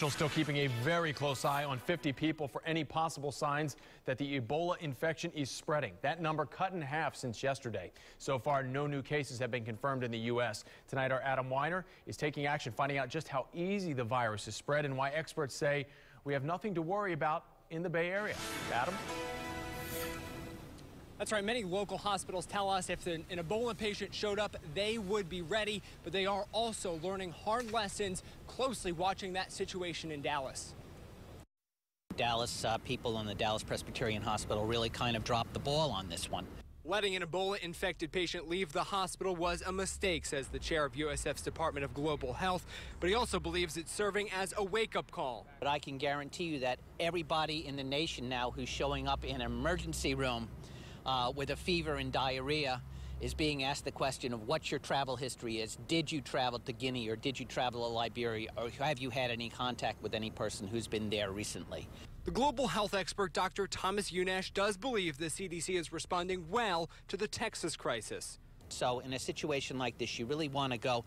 Officials still keeping a very close eye on 50 people for any possible signs that the Ebola infection is spreading. That number cut in half since yesterday. So far, no new cases have been confirmed in the U.S. Tonight, our Adam Weiner is taking action, finding out just how easy the virus is spread and why experts say we have nothing to worry about in the Bay Area. Adam? That's right. Many local hospitals tell us if an Ebola patient showed up, they would be ready, but they are also learning hard lessons, closely watching that situation in Dallas. Dallas people in the Dallas Presbyterian Hospital really kind of dropped the ball on this one. Letting an Ebola-infected patient leave the hospital was a mistake, says the chair of USF's Department of Global Health, but he also believes it's serving as a wake-up call. But I can guarantee you that everybody in the nation now who's showing up in an emergency room with a fever and diarrhea is being asked the question of what your travel history is. Did you travel to Guinea, or did you travel to Liberia, or have you had any contact with any person who's been there recently? The global health expert Dr. Thomas Yunash does believe the CDC is responding well to the Texas crisis. So in a situation like this, you really want to go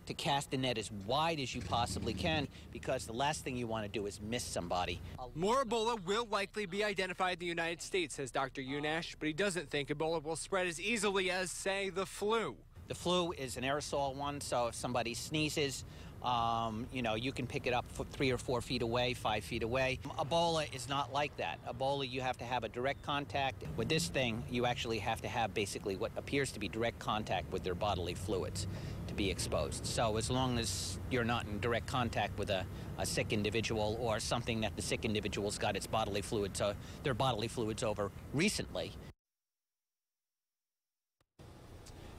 to cast the net as wide as you possibly can, because the last thing you want to do is miss somebody. More Ebola will likely be identified in the United States, says Dr. Yunash, but he doesn't think Ebola will spread as easily as, say, the flu. The flu is an aerosol one, so if somebody sneezes, you can pick it up 3 or 4 feet away, 5 feet away. Ebola is not like that. Ebola, you have to have a direct contact. With this thing, you actually have to have basically what appears to be direct contact with their bodily fluids to be exposed. So as long as you're not in direct contact with a sick individual or something that the sick individual's got its bodily fluids, their bodily fluids over recently.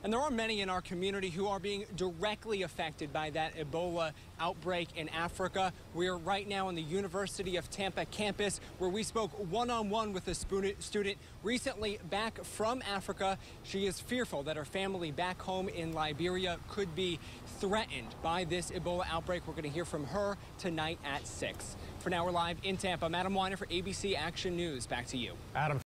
And there are many in our community who are being directly affected by that Ebola outbreak in Africa. We're right now on the University of Tampa campus, where we spoke one-on-one with a student recently back from Africa. She is fearful that her family back home in Liberia could be threatened by this Ebola outbreak. We're going to hear from her tonight at 6. For now, we're live in Tampa. I'm Adam Weiner for ABC Action News. Back to you. Adam.